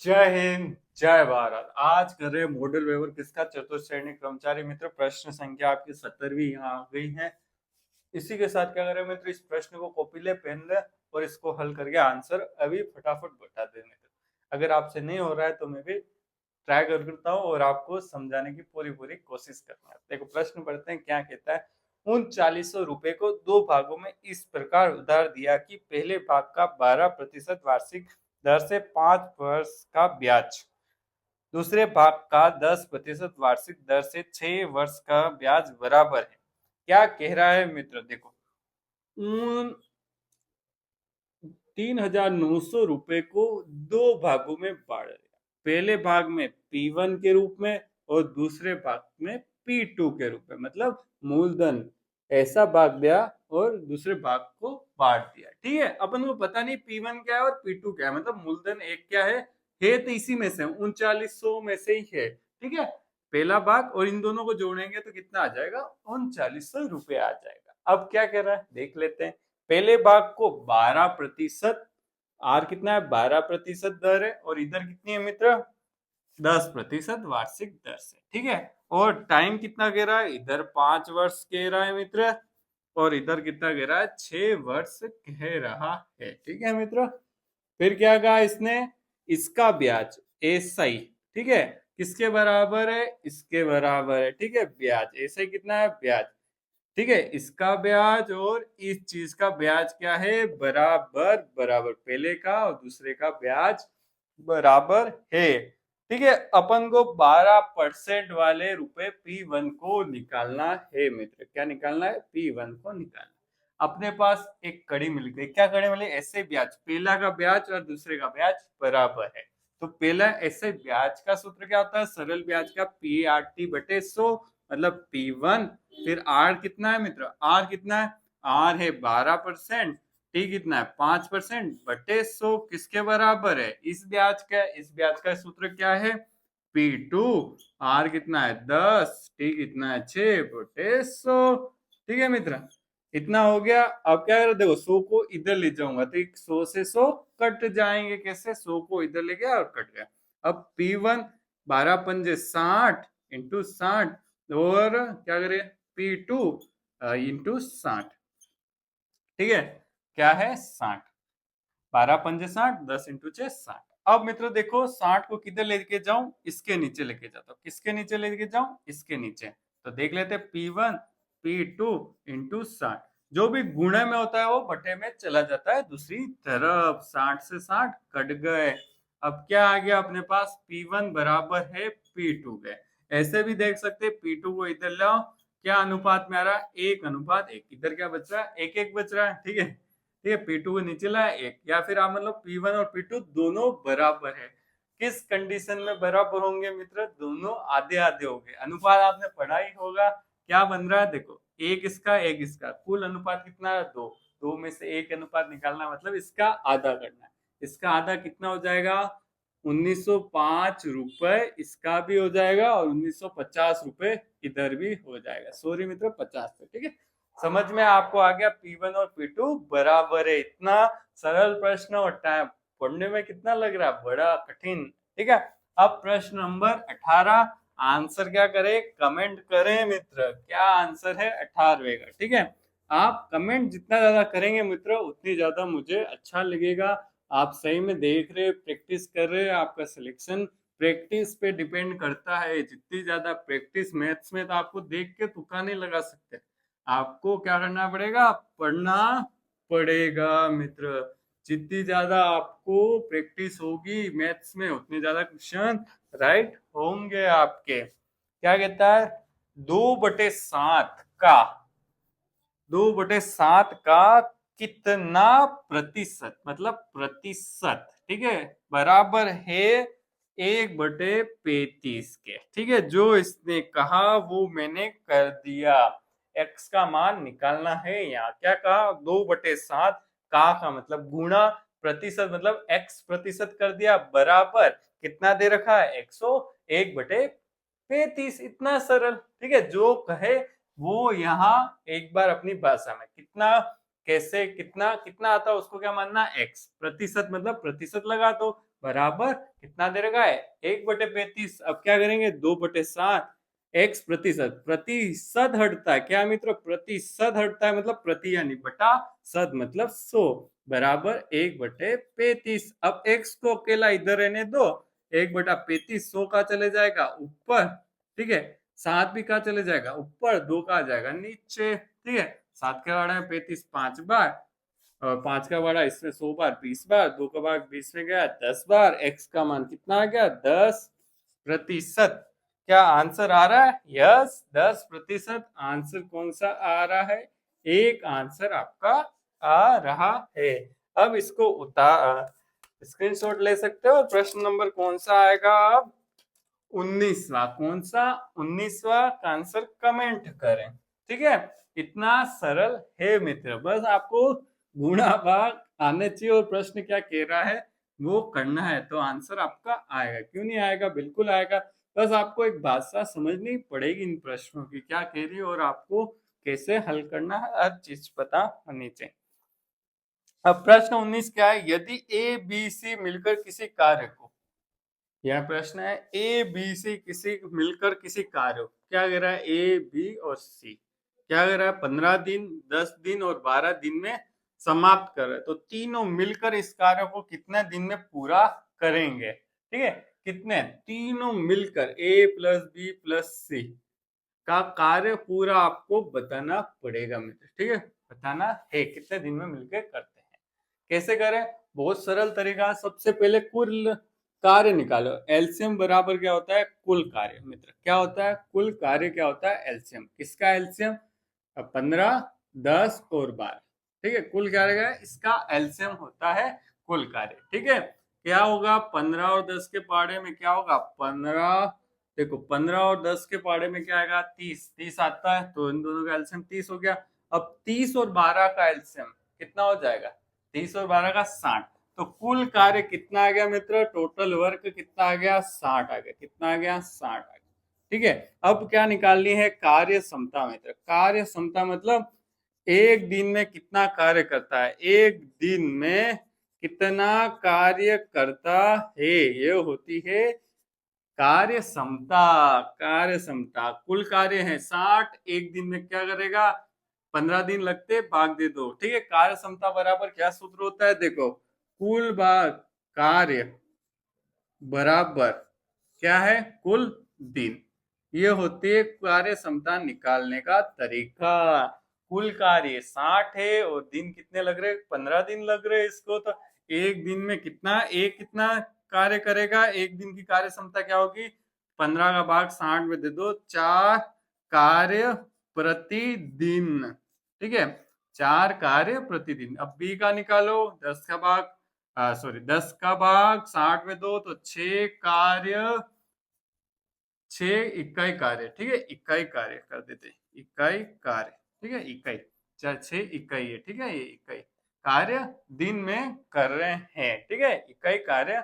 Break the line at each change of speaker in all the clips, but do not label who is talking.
जय हिंद जय भारत। आज कर रहे मॉडल पेपर किसका? चतुर्थ श्रेणी कर्मचारी मित्र। प्रश्न संख्या आपकी 17वीं यहाँ आ गई है। इसी के साथ क्या करें मित्र, इस प्रश्न को कॉपी ले, पेन ले और इसको हल करके आंसर अभी फटाफट बता दे मित्र। अगर आपसे नहीं हो रहा है तो मैं भी ट्राई करता हूँ और आपको समझाने की पूरी पूरी कोशिश करना है। देखो प्रश्न पढ़ते हैं, क्या कहता है। उन 4000 रुपए को दो भागों में इस प्रकार उधार दिया कि पहले भाग का 12% वार्षिक दर से 5 वर्ष का ब्याज, दूसरे भाग का 10% वार्षिक दर से 6 वर्ष का ब्याज बराबर है। क्या कह रहा है मित्र? देखो, उन 3900 रुपए को दो भागों में बांट दिया। पहले भाग में P1 के रूप में और दूसरे भाग में P2 के रूप में, मतलब मूलधन ऐसा भाग दिया और दूसरे भाग को बांट दिया। ठीक है, अपन को पता नहीं P1 क्या है और P2 क्या है, मतलब मूलधन एक क्या है तो इसी में से 3900 में से ही है। ठीक है, पहला भाग और इन दोनों को जोड़ेंगे तो कितना आ जाएगा? 3900 रुपये आ जाएगा। अब क्या कह रहा है देख लेते हैं। पहले भाग को 12%, आर कितना है 12% दर है, और इधर कितनी है मित्र? 10% वार्षिक दर से। ठीक है, और टाइम कितना कह रहा है? इधर 5 वर्ष कह रहा है मित्र, और इधर कितना कह रहा है? 6 वर्ष कह रहा है। ठीक है मित्र, फिर क्या कहा इसने? इसका ब्याज एसआई, ठीक है, किसके बराबर है? इसके बराबर है। ठीक है, ब्याज एसआई कितना है? ब्याज। ठीक है, इसका ब्याज और इस चीज का ब्याज क्या है? बराबर बराबर, पहले का और दूसरे का ब्याज बराबर है। ठीक है, अपन को 12% वाले रुपए P1 को निकालना है मित्र। क्या निकालना है? P1 को निकालना। अपने पास एक कड़ी मिल गई। क्या कड़ी मिली? ऐसे ब्याज, पहला का ब्याज और दूसरे का ब्याज बराबर है। तो पहला ऐसे ब्याज का सूत्र क्या होता है? सरल ब्याज का PRT/100, मतलब P1। फिर आर कितना है मित्र? आर कितना है? आर है 12%, टी कितना है? 5% बटे 100, किसके बराबर है? इस ब्याज का। इस ब्याज का सूत्र क्या है? P2। आर कितना है? 10, टी कितना है? 6 बटे 100। ठीक है मित्र, इतना हो गया। अब क्या करो, देखो 100 को इधर ले जाऊंगा तो 100 से 100 कट जाएंगे। कैसे? 100 को इधर ले गया और कट गया। अब P1 12 पंजे 60 इंटू 60, और क्या करें? P2 into 60। ठीक है, क्या है? 60। 12 पंजे 60, 10 इंटू 6 60। अब मित्रों देखो, 60 को किधर लेके जाऊं? इसके नीचे लेके जाता हूं। किसके नीचे लेके जाऊं? इसके नीचे। तो देख लेते P1 P2 इंटू 60। जो भी गुणे में होता है वो बटे में चला जाता है दूसरी तरफ। 60 से 60 कट गए। अब क्या आ गया अपने पास? P1 बराबर है P2 के। ऐसे भी देख सकते P2 को इधर लाओ, क्या अनुपात में आ रहा है? 1:1। इधर क्या बच रहा है? 1:1 बच रहा है। ठीक है, ठीक है, P2 को नीचे लाया 1, या फिर आप मतलब P1 और P2 दोनों बराबर है। किस कंडीशन में बराबर होंगे मित्र? दोनों आधे आधे होंगे। अनुपात आपने पढ़ा ही होगा, क्या बन रहा है? देखो, एक इसका एक इसका, कुल अनुपात कितना है? 2। 2 में से एक अनुपात निकालना, मतलब इसका आधा करना है। इसका आधा कितना हो जाएगा? 1905 रुपए इसका भी हो जाएगा, और 1950 रुपए इधर भी हो जाएगा। सॉरी मित्र, 50 पे। ठीक है, समझ में आपको आ गया? P1 और P2 बराबर है। इतना सरल प्रश्न, और टाइम पढ़ने में कितना लग रहा है? बड़ा कठिन। ठीक है, अब प्रश्न नंबर 18। आंसर क्या करें? कमेंट करें मित्र। क्या आंसर है 18वें का? ठीक है, आप कमेंट जितना ज्यादा करेंगे मित्र उतनी ज्यादा मुझे अच्छा लगेगा। आप सही में देख रहे, प्रैक्टिस कर रहे, आपका सिलेक्शन प्रैक्टिस पे डिपेंड करता है। जितनी ज्यादा प्रैक्टिस मैथ्स में, तो आपको देख के तुक्का नहीं लगा सकते। आपको क्या करना पड़ेगा? पढ़ना पड़ेगा मित्र। जितनी ज्यादा आपको प्रैक्टिस होगी मैथ्स में, उतने ज्यादा क्वेश्चन राइट होंगे आपके। क्या कहता है? 2/7 का 2/7 का कितना प्रतिशत, मतलब प्रतिशत, ठीक है, बराबर है 1/35 के। ठीक है, जो इसने कहा वो मैंने कर दिया। x का मान निकालना है। यहाँ क्या कहा? 2/7 का मतलब गुणा प्रतिशत, मतलब x प्रतिशत कर दिया, बराबर कितना दे रखा है? 101/35। इतना सरल। ठीक है, जो कहे वो यहाँ एक बार अपनी भाषा में कितना कैसे, कितना कितना आता है उसको क्या मानना, x, प्रतिशत मतलब प्रतिशत लगा दो, बराबर कितना दे रखा है 1/35। अब क्या करेंगे 2/7, x प्रतिशत, प्रतिशत हटता है क्या मित्र, प्रतिशत हटता है मतलब प्रति यानी बटा, सद मतलब 100, बराबर 1/35। अब x को अकेला इधर रहने दो, 1/35 100 का चले जाएगा ऊपर, ठीक है, 7 भी कहा चले जाएगा ऊपर, 2 का आ जाएगा नीचे, ठीक है। 7 का बाड़ा में 35 5 बार, और 5 का बाड़ा इसमें 100 बार 20 बार, 2 का भाग 20 में गया 10 बार, x का मान कितना आ गया 10%। क्या आंसर आ रहा है, यस 10%। आंसर कौन सा आ रहा है, एक आंसर आपका आ रहा है। अब इसको उतार स्क्रीनशॉट ले सकते हो। प्रश्न नंबर कौन सा आएगा अब, 19वां, कौन सा 19वां का आंसर कमेंट करें, ठीक है। इतना सरल है मित्र, बस आपको गुणा भाग आने चाहिए और प्रश्न क्या कह रहा है वो करना है, तो आंसर आपका आएगा। क्यों नहीं आएगा, बिल्कुल आएगा। बस आपको एक भाषा समझनी पड़ेगी इन प्रश्नों की, क्या कह रही है और आपको कैसे हल करना है, हर चीज पता होनी चाहिए। अब प्रश्न 19 क्या है, यदि ए बी सी मिलकर किसी कार्य को, यह प्रश्न है ए बी सी किसी मिलकर किसी कार्य को, क्या कह रहा है ए बी और सी, क्या कह रहा है 15 दिन 10 दिन और 12 दिन में समाप्त कर रहे, तो तीनों मिलकर इस कार्य को कितने दिन में पूरा करेंगे, ठीक है। कितने, तीनों मिलकर ए प्लस बी प्लस सी का कार्य पूरा आपको बताना पड़ेगा मित्र, ठीक है, बताना है कितने दिन में मिलकर करते हैं। कैसे करें, बहुत सरल तरीका। सबसे पहले कुल कार्य निकालो, एलसीएम बराबर क्या होता है, कुल कार्य मित्र, क्या होता है कुल कार्य, क्या होता है एलसीएम, किसका एलसीएम, 15 10 और 12, ठीक है, कुल कार्य का इसका एलसीएम होता है कुल कार्य, ठीक है। क्या होगा 15 और 10 के पाड़े में क्या होगा 15, देखो 15 और 10 के पाड़े में क्या आएगा 30, 30 आता है तो इन दोनों का एलसीएम 30 हो गया। अब 30 और 12 का एलसीएम कितना हो जाएगा, 30 और 12 का 60, तो कुल कार्य कितना आ गया मित्र, टोटल वर्क कितना आ गया 60 आ गया, कितना आ गया 60 आ गया, ठीक है। अब क्या निकालनी है, कार्य क्षमता मित्र, कार्य क्षमता मतलब एक दिन में कितना कार्य करता है, एक दिन में कितना कार्य करता है, ये होती है कार्य क्षमता। कार्य क्षमता, कुल कार्य है 60, एक दिन में क्या करेगा 15 दिन लगते, भाग दे दो, ठीक है। कार्य क्षमता बराबर क्या सूत्र होता है, देखो कुल भाग कार्य बराबर क्या है कुल दिन, ये होती है कार्य क्षमता निकालने का तरीका। कुल कार्य 60 है और दिन कितने लग रहे 15 दिन लग रहे इसको, तो एक दिन में कितना, एक कितना कार्य करेगा, एक दिन की कार्य क्षमता क्या होगी 15 का भाग 60 में दे दो, 4 कार्य प्रतिदिन, ठीक है, 4 कार्य प्रतिदिन। अब बी का निकालो, 10 का भाग सॉरी 10 का भाग 60 में दो तो 6 कार्य, 6 इकाई कार्य, ठीक है, इकाई कार्य कर देते, इकाई कार्य, ठीक है, इकाई, चाहे 6 इकाई है, ठीक है, ये इकाई कार्य दिन में कर रहे हैं, ठीक है, इकाई कार्य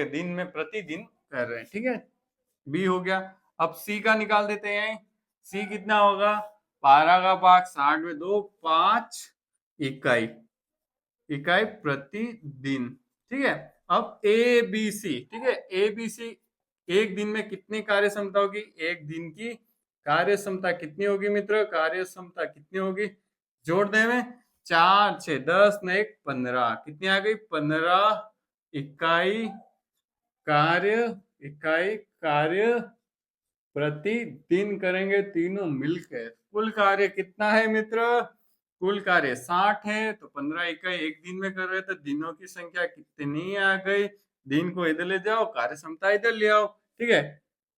दिन में प्रतिदिन कर रहे हैं, ठीक है, बी हो गया। अब सी का निकाल देते हैं, सी कितना होगा 12 का भाग 60 में दो 5 इकाई, इकाई प्रतिदिन, ठीक है। अब ए बी सी, ठीक है, ए बी सी एक दिन में कितनी कार्य क्षमता होगी, एक दिन की कार्य क्षमता कितनी होगी मित्र, कार्य क्षमता कितनी होगी, जोड़ दे में 4 6 10 न 1 15, कितनी आ गई 15 इकाई कार्य, इकाई कार्य प्रतिदिन करेंगे तीनों मिलकर। कुल कार्य कितना है मित्र, कुल कार्य 60 है तो 15 इकाई एक दिन में कर रहे थे, दिनों की संख्या कितनी आ गई, दिन को इधर ले जाओ कार्य क्षमता इधर ले आओ, ठीक है,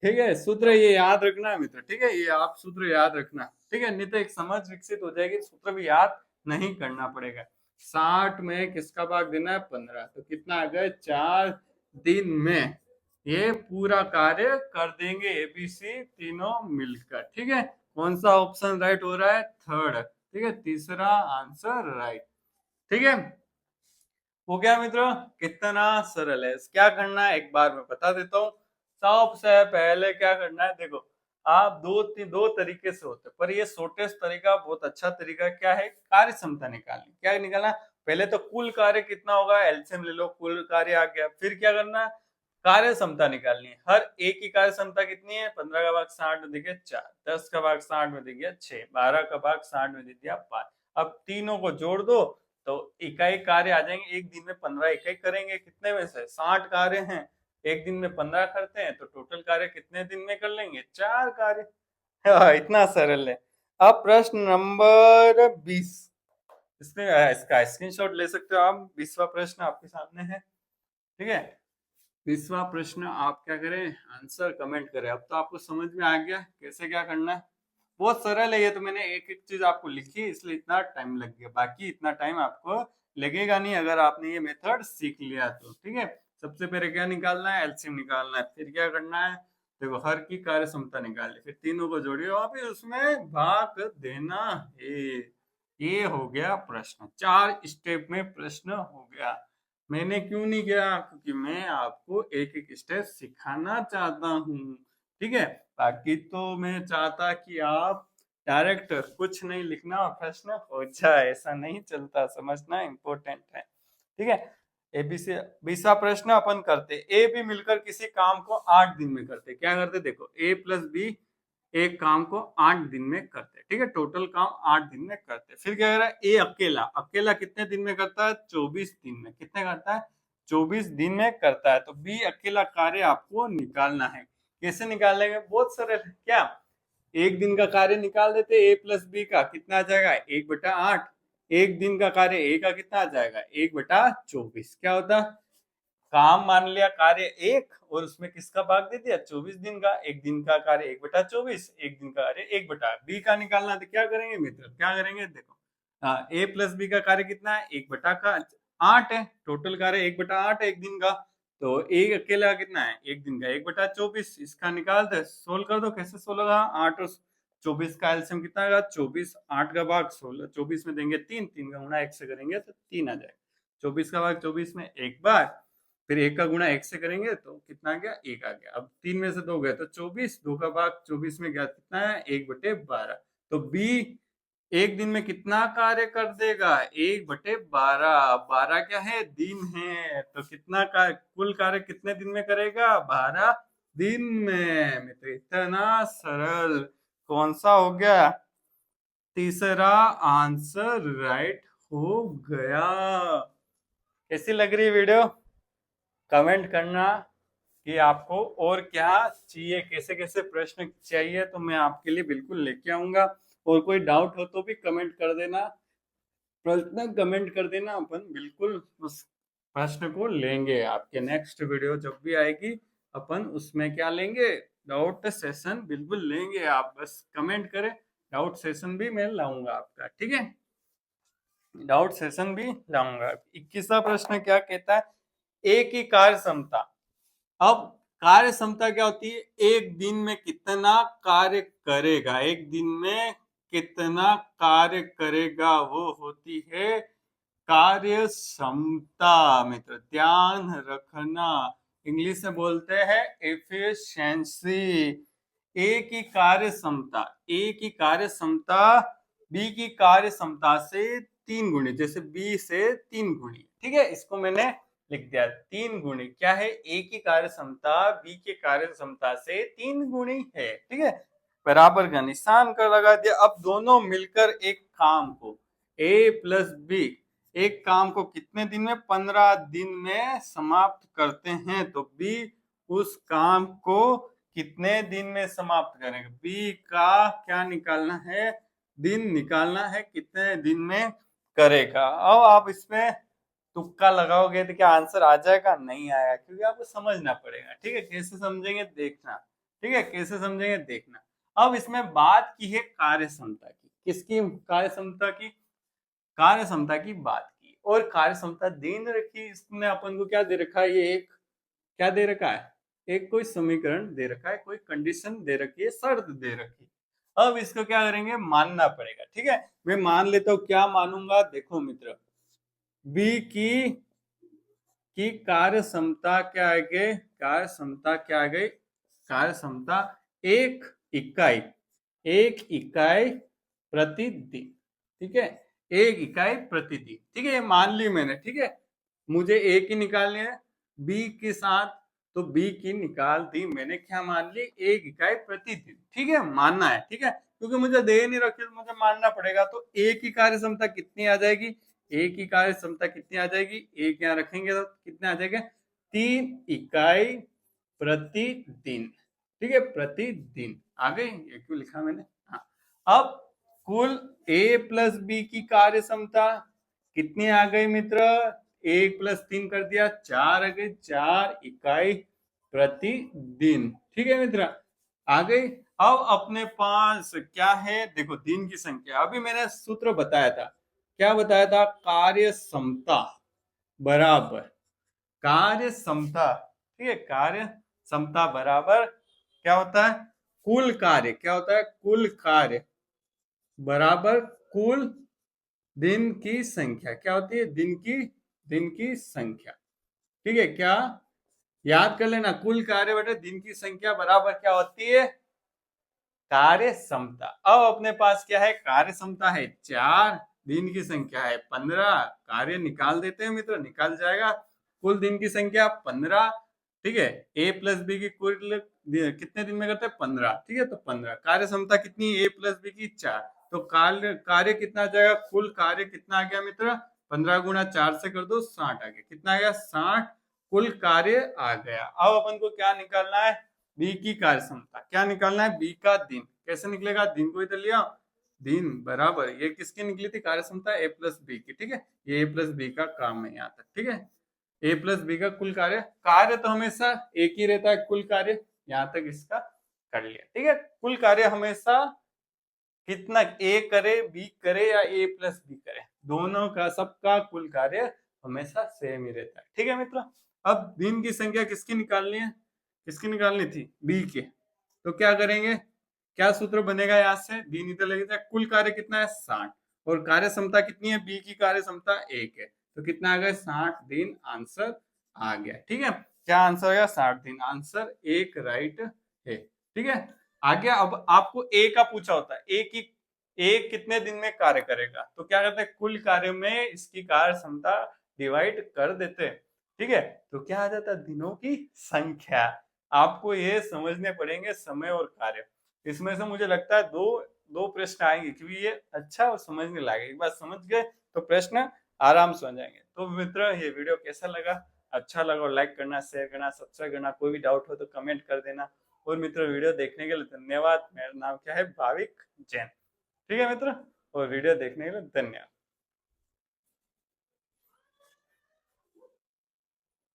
ठीक है। सूत्र ये याद रखना है मित्र, ठीक है, ये आप सूत्र याद रखना, ठीक है, नहीं तो एक समझ विकसित हो जाएगी, सूत्र भी याद नहीं करना पड़ेगा। 60 में किसका भाग देना है 15, तो कितना आ गए 4 दिन में ये पूरा कार्य कर देंगे एबीसी तीनों मिलकर, ठीक है। कौन सा ऑप्शन राइट हो रहा है, थर्ड, ठीक है, तीसरा आंसर राइट, ठीक है। हो गया मित्रों, कितना सरल है। क्या करना है एक बार मैं बता देता हूँ। सबसे पहले क्या करना है, देखो आप दो तरीके से होते हैं, पर ये शॉर्टेस्ट तरीका, बहुत अच्छा तरीका क्या है, कार्य क्षमता निकालनी। क्या निकालना, पहले तो कुल कार्य कितना होगा, एलसीएम ले लो, कुल कार्य आ गया। फिर क्या करना, कार्य क्षमता निकालनी है। हर एक की कार्य क्षमता कितनी है, 15 का भाग 60 में दे दिया 4, 10 का भाग 60 में दे दिया 6, 12 का भाग 60 में दे दिया 5। अब तीनों को जोड़ दो तो इकाई कार्य आ जाएंगे। एक दिन में 15 इकाई करेंगे, कितने में से 60 कार्य हैं, एक दिन में 15 करते हैं, तो टोटल कार्य कितने दिन में कर लेंगे, 4 कार्य। इतना सरल है। अब प्रश्न नंबर 20, इसमें इसका स्क्रीनशॉट ले सकते हो आप। 20वां प्रश्न आपके सामने है, ठीक है। 20वां प्रश्न आप क्या करें, आंसर कमेंट करें। अब तो आपको समझ में आ गया कैसे क्या करना है, बहुत सरल है। ये तो मैंने एक एक चीज आपको लिखी है, इसलिए इतना टाइम लग गया, बाकी इतना टाइम आपको लगेगा नहीं अगर आपने ये मेथड सीख लिया तो, ठीक है। सबसे पहले क्या निकालना है, एलसीएम निकालना है। फिर क्या करना है, देखो हर की कार्य क्षमता निकाली, फिर तीनों को जोड़िए और फिर उसमें भाग देना है। ये हो गया प्रश्न, 4 स्टेप में प्रश्न हो गया। मैंने क्यों नहीं किया, क्योंकि मैं आपको एक एक स्टेप सिखाना चाहता हूँ, ठीक है। बाकी तो मैं चाहता कि आप डायरेक्ट कुछ नहीं लिखना और प्रश्न हो जाए, ऐसा नहीं चलता, समझना इम्पोर्टेंट है, ठीक है। एबीसी 20वां प्रश्न अपन करते, ए बी मिलकर किसी काम को 8 दिन में करते। क्या करते, देखो ए प्लस बी एक काम को 8 दिन में करते, ठीक है। टोटल काम 8 दिन में करते। फिर क्या कह रहा है, ए अकेला अकेला कितने दिन में करता है, 24 दिन में। कितने करता है, 24 दिन में करता है। तो बी अकेला कार्य आपको निकालना है। कैसे निकालेंगे, बहुत सरल है। क्या, एक दिन का कार्य निकाल देते, ए प्लस बी का कितना आ जाएगा, 1/8। एक दिन का कार्य ए का कितना आ जाएगा, 1/24। क्या होता, काम मान लिया कार्य एक, और उसमें किसका भाग दे दिया, 24 दिन का। एक दिन का कार्य 1/24, एक दिन का कार्य 1/बी का निकालना। तो क्या करेंगे मित्र, क्या करेंगे, देखो हाँ, ए प्लस बी का कार्य कितना है, 1/8 है। टोटल कार्य 1/8 है एक दिन का। तो एक अकेला कितना है, एक दिन का 1/24। इसका निकालते, सोल्व कर दो। कैसे सोल्व होगा, 8 और 24 का एलसीएम कितना आएगा, 24। 8 का भाग 16, 24 में देंगे 3, 3 का गुणा 1 से करेंगे तो 3 आ जाएगा। 24 का भाग 24 में एक बार, फिर 1 का गुणा 1 से करेंगे तो कितना आ गया, 1 आ गया। अब 3 में से 2 गए तो 24, 2 का भाग 24 में गया कितना है, 1/12। तो बी एक दिन में कितना कार्य कर देगा, 1/12। 12 क्या है, दिन है। तो कितना का कुल कार्य कितने दिन में करेगा, 12 दिन में। मित्र इतना सरल, कौन सा हो गया, तीसरा आंसर राइट हो गया। कैसी लग रही वीडियो, कमेंट करना कि आपको और क्या चाहिए, कैसे कैसे प्रश्न चाहिए, तो मैं आपके लिए बिल्कुल लेके आऊंगा। और कोई डाउट हो तो भी कमेंट कर देना, प्रश्न कमेंट कर देना, अपन बिल्कुल उस प्रश्न को लेंगे। आपके नेक्स्ट वीडियो जब भी आएगी अपन उसमें क्या लेंगे, डाउट सेशन बिल्कुल लेंगे। आप बस कमेंट करें, डाउट सेशन भी मैं लाऊंगा आपका, ठीक है। डाउट सेशन भी लाऊंगा। 21वां प्रश्न क्या कहता है, एक ही कार्य क्षमता। अब कार्य क्षमता क्या होती है, एक दिन में कितना कार्य करेगा, एक दिन में कितना कार्य करेगा, वो होती है कार्य क्षमता। मित्र ध्यान रखना, इंग्लिश में बोलते हैं एफिशिएंसी। ए की कार्य क्षमता, ए की कार्य क्षमता बी की कार्य क्षमता से 3 गुणी, जैसे बी से 3 गुणी, ठीक है। इसको मैंने लिख दिया 3 गुणी। क्या है, ए की कार्य क्षमता बी की कार्य क्षमता से 3 गुणी है, ठीक है। बराबर का निशान कर लगा दिया। अब दोनों मिलकर एक काम को, ए प्लस बी एक काम को कितने दिन में, 15 दिन में समाप्त करते हैं। तो बी उस काम को कितने दिन में समाप्त करेंगे, बी का क्या निकालना है, दिन निकालना है, कितने दिन में करेगा। अब आप इसमें तुक्का लगाओगे तो क्या आंसर आ जाएगा, नहीं आएगा, क्योंकि आपको समझना पड़ेगा, ठीक है। कैसे समझेंगे देखना, ठीक है, कैसे समझेंगे देखना। अब इसमें बात की है कार्य क्षमता की, किसकी, कार्य क्षमता की, कार्य क्षमता की बात की। और कार्य क्षमता दे रखी, इसमें अपन को क्या दे रखा है, ये एक क्या दे रखा है, एक कोई समीकरण दे रखा है, कोई कंडीशन दे रखी है, शर्त दे रखी है। अब इसको क्या करेंगे, मानना पड़ेगा, ठीक है। मैं मान लेता हूं, क्या मानूंगा, देखो मित्र, बी की कार्य क्षमता क्या आ गई, कार्य क्षमता क्या आ गई, कार्य क्षमता एक इकाई, एक इकाई प्रतिदिन, ठीक है, एक इकाई प्रतिदिन, ठीक है, ये मान ली मैंने, ठीक है। मुझे ए की निकालनी है बी के साथ, तो बी की निकाल दी मैंने, क्या मान ली, एक इकाई प्रतिदिन, ठीक है, मानना है, ठीक है, क्योंकि मुझे दे नहीं रखी तो मुझे मानना पड़ेगा। तो ए की कार्य क्षमता कितनी आ जाएगी, ए की कार्य क्षमता कितनी आ जाएगी, एक यहाँ रखेंगे तो कितने आ जाएगा, 3 इकाई प्रतिदिन, ठीक है, प्रतिदिन। आ गई, ये क्यों लिखा मैंने, हाँ। अब कुल ए प्लस बी की कार्य क्षमता कितनी आ गई मित्र, 1 + 3 कर दिया, 4 आ गई, 4 इकाई प्रतिदिन, ठीक है मित्र, आ गई। अब अपने पास क्या है, देखो दिन की संख्या, अभी मैंने सूत्र बताया था, क्या बताया था, कार्य क्षमता बराबर कार्य क्षमता, ठीक है, कार्य क्षमता बराबर क्या होता है, कुल कार्य, क्या होता है, कुल कार्य बराबर कुल दिन की संख्या, क्या होती है, दिन की संख्या, ठीक है, क्या याद कर लेना, कुल कार्य बटे दिन की संख्या बराबर क्या होती है, कार्य क्षमता। अब अपने पास क्या है, कार्य क्षमता है 4, दिन की संख्या है 15, कार्य निकाल देते हैं मित्र, निकाल जाएगा, कुल दिन की संख्या 15, ठीक है, ए प्लस बी की कुल कितने दिन में करते हैं, 15, ठीक है, तो 15, कार्य क्षमता कितनी, ए प्लस बी की 4, तो कार्य कितना आ जाएगा, कुल कार्य कितना आ गया मित्र, 15 गुणा 4 से कर दो, 60 आ गया, कितना आ गया, 60 कुल कार्य आ गया। अब अपन को क्या निकालना है, बी की कार्य क्षमता, क्या निकालना है, बी का दिन, कैसे निकलेगा, दिन को इधर लिया, दिन बराबर ये किसकी निकली थी कार्य क्षमता, ए प्लस बी की, ठीक है, ये ए प्लस बी का काम है यहाँ तक, ठीक है, ए प्लस बी का कुल कार्य, कार्य तो हमेशा एक ही रहता है, कुल कार्य यहाँ तक इसका कर लिया, ठीक है, कुल कार्य हमेशा कितना, ए करे बी करे या ए प्लस बी करे, दोनों का सबका कुल कार्य हमेशा सेम ही रहता है, ठीक है मित्र। अब दिन की संख्या किसकी निकालनी है, किसकी निकालनी थी, बी के, तो क्या करेंगे, क्या सूत्र बनेगा, यहाँ से दिन इधर लगे जाए, कुल कार्य कितना है 60, और कार्य क्षमता कितनी है, बी की कार्य क्षमता 1 है, तो कितना आ गया, 60 दिन, आंसर आ गया, ठीक है, क्या आंसर आ गया, 60 दिन, आंसर एक राइट है, ठीक है। आगे अब आपको ए का पूछा होता है, ए कितने दिन में कार्य करेगा, तो क्या करते हैं, कुल कार्य में इसकी कार्य क्षमता डिवाइड कर देते हैं, ठीक है, तो क्या आ जाता है, दिनों की संख्या। आपको ये समझने पड़ेंगे समय और कार्य, इसमें से मुझे लगता है दो दो प्रश्न आएंगे, क्योंकि ये अच्छा और समझने लायक, एक बार समझ गए तो प्रश्न आराम से हो जाएंगे। तो मित्र ये वीडियो कैसा लगा, अच्छा लगा और लाइक करना, शेयर करना, सब्सक्राइब करना, कोई भी डाउट हो तो कमेंट कर देना। और मित्र वीडियो देखने के लिए धन्यवाद, मेरा नाम क्या है, भाविक जैन, ठीक है मित्र, और वीडियो देखने के लिए धन्यवाद।